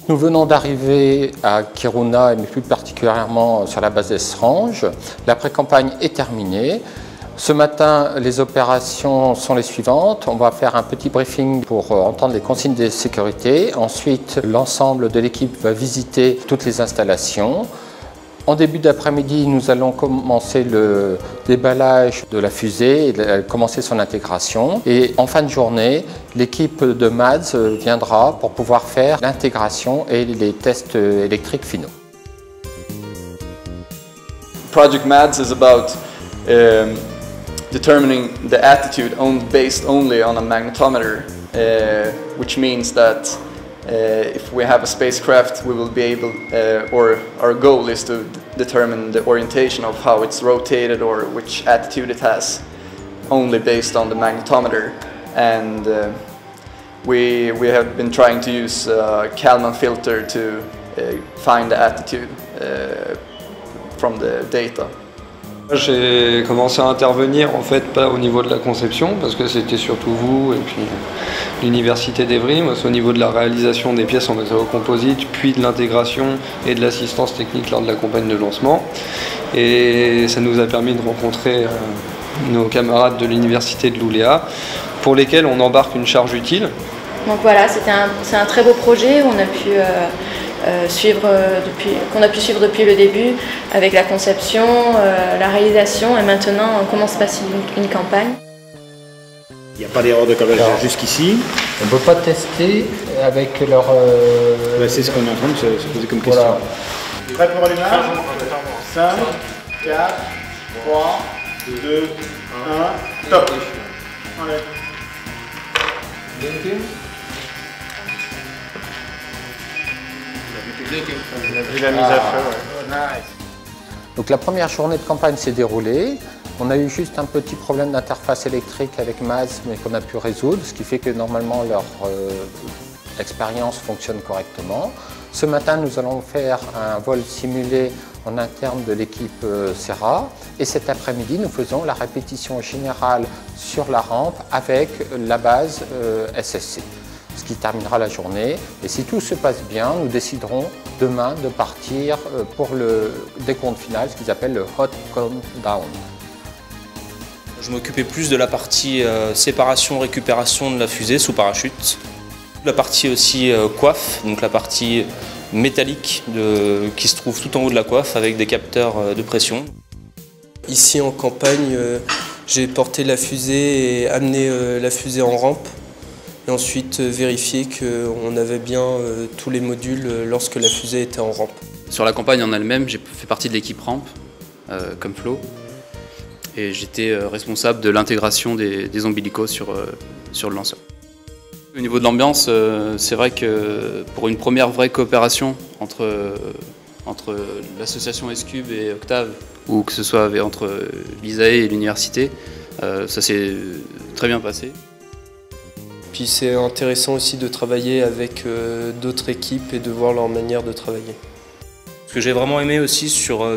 Nous venons d'arriver à Kiruna, mais plus particulièrement sur la base d'Esrange. La pré-campagne est terminée. Ce matin, les opérations sont les suivantes. On va faire un petit briefing pour entendre les consignes de sécurité. Ensuite, l'ensemble de l'équipe va visiter toutes les installations. En début d'après-midi, nous allons commencer le déballage de la fusée et commencer son intégration. Et en fin de journée, l'équipe de MADS viendra pour pouvoir faire l'intégration et les tests électriques finaux. Project MADS is about determining the attitude based only on a magnetometer, which means that if we have a spacecraft, we will be able, or our goal is to determine the orientation of how it's rotated or which attitude it has, only based on the magnetometer. And we have been trying to use Kalman filter to find the attitude from the data. J'ai commencé à intervenir en fait pas au niveau de la conception parce que c'était surtout vous et puis l'université d'Evry. Moi c'est au niveau de la réalisation des pièces en matériaux composites, puis de l'intégration et de l'assistance technique lors de la campagne de lancement. Et ça nous a permis de rencontrer nos camarades de l'université de Luleå pour lesquels on embarque une charge utile. Donc voilà, c'est un très beau projet où on a pu qu'on a pu suivre depuis le début avec la conception, la réalisation et maintenant comment se passe une campagne. Il n'y a pas d'erreur de câblage jusqu'ici. On ne peut pas tester avec leur... C'est ce qu'on est en train de se poser comme question. Voilà. Prêt pour allumage? 5, 4, 3, 2, 1, top. Allez. La mise à feu, ouais. Nice. Donc la première journée de campagne s'est déroulée. On a eu juste un petit problème d'interface électrique avec MADS, mais qu'on a pu résoudre, ce qui fait que normalement leur expérience fonctionne correctement. Ce matin, nous allons faire un vol simulé en interne de l'équipe Serra. Et cet après-midi, nous faisons la répétition générale sur la rampe avec la base SSC. Ce qui terminera la journée. Et si tout se passe bien, nous déciderons demain de partir pour le décompte final, ce qu'ils appellent le hot countdown. Je m'occupais plus de la partie séparation-récupération de la fusée sous parachute. La partie aussi coiffe, donc la partie métallique qui se trouve tout en haut de la coiffe avec des capteurs de pression. Ici en campagne, j'ai porté la fusée et amené la fusée en rampe. Et ensuite vérifier qu'on avait bien tous les modules lorsque la fusée était en rampe. Sur la campagne en elle-même, j'ai fait partie de l'équipe rampe, comme Flo, et j'étais responsable de l'intégration des ombilicaux sur le lanceur. Au niveau de l'ambiance, c'est vrai que pour une première vraie coopération entre l'association S-Cube et Octave, ou que ce soit entre l'ISAE et l'université, ça s'est très bien passé. Puis c'est intéressant aussi de travailler avec d'autres équipes et de voir leur manière de travailler. Ce que j'ai vraiment aimé aussi sur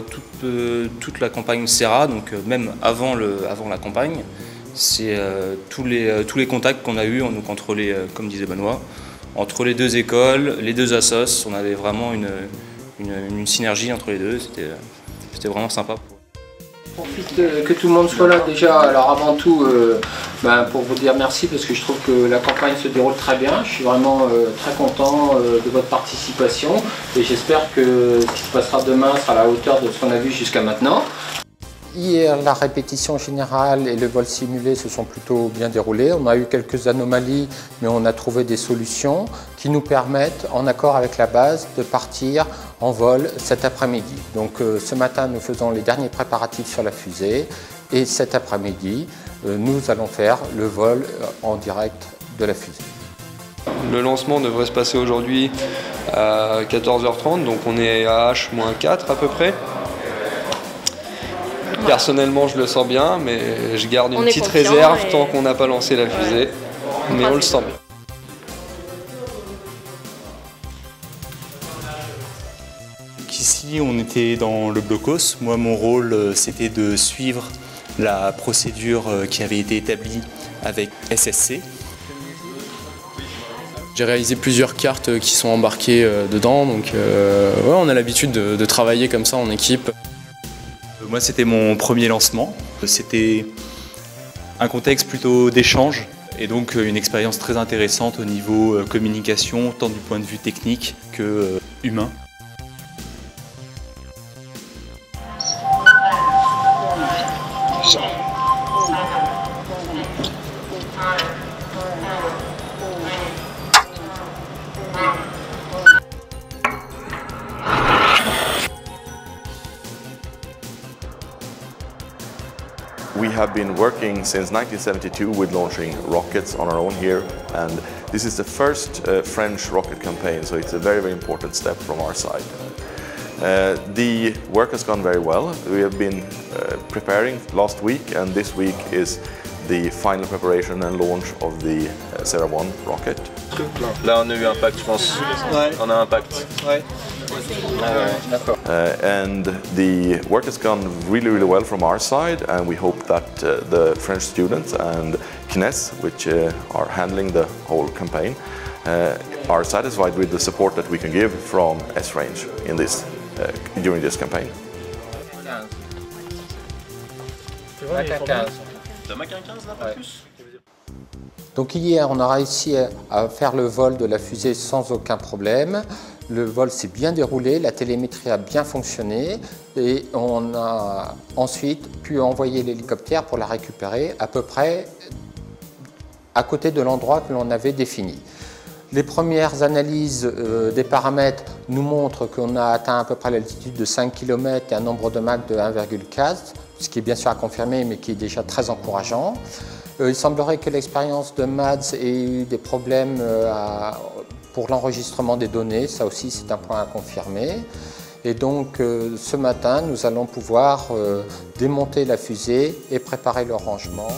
toute la campagne Serra, donc même avant la campagne, c'est tous les contacts qu'on a eus entre comme disait Benoît, entre les deux écoles, les deux assos. On avait vraiment une synergie entre les deux, c'était vraiment sympa. Je profite que tout le monde soit là déjà. Alors avant tout, pour vous dire merci parce que je trouve que la campagne se déroule très bien. Je suis vraiment très content de votre participation et j'espère que ce qui se passera demain sera à la hauteur de ce qu'on a vu jusqu'à maintenant. Hier, la répétition générale et le vol simulé se sont plutôt bien déroulés. On a eu quelques anomalies, mais on a trouvé des solutions qui nous permettent, en accord avec la base, de partir en vol cet après-midi. Donc ce matin, nous faisons les derniers préparatifs sur la fusée et cet après-midi, nous allons faire le vol en direct de la fusée. Le lancement devrait se passer aujourd'hui à 14h30, donc on est à H-4 à peu près. Personnellement, je le sens bien, mais je garde une petite réserve tant qu'on n'a pas lancé la fusée. Mais on le sent bien. Ici, on était dans le blocos. Moi, mon rôle, c'était de suivre la procédure qui avait été établie avec SSC. J'ai réalisé plusieurs cartes qui sont embarquées dedans, donc ouais, on a l'habitude de travailler comme ça en équipe. Moi, c'était mon premier lancement. C'était un contexte plutôt d'échange et donc une expérience très intéressante au niveau communication, tant du point de vue technique que humain. We have been working since 1972 with launching rockets on our own here, and this is the first French rocket campaign, so it's a very, very important step from our side. The work has gone very well. We have been preparing last week, and this week is the final preparation and launch of the Sera 1 rocket. Là, on a eu impact, je pense. Ouais. On a impact. Ouais. And the work has gone really, really well from our side, and we hope that the French students and CNES, which are handling the whole campaign, are satisfied with the support that we can give from S-Range in this, during this campaign. Donc hier, on a réussi à faire le vol de la fusée sans aucun problème. Le vol s'est bien déroulé, la télémétrie a bien fonctionné et on a ensuite pu envoyer l'hélicoptère pour la récupérer à peu près à côté de l'endroit que l'on avait défini. Les premières analyses des paramètres nous montrent qu'on a atteint à peu près l'altitude de 5 km et un nombre de Mach de 1,4, ce qui est bien sûr à confirmer mais qui est déjà très encourageant. Il semblerait que l'expérience de MADS ait eu des problèmes pour l'enregistrement des données, ça aussi c'est un point à confirmer. Et donc ce matin, nous allons pouvoir démonter la fusée et préparer le rangement.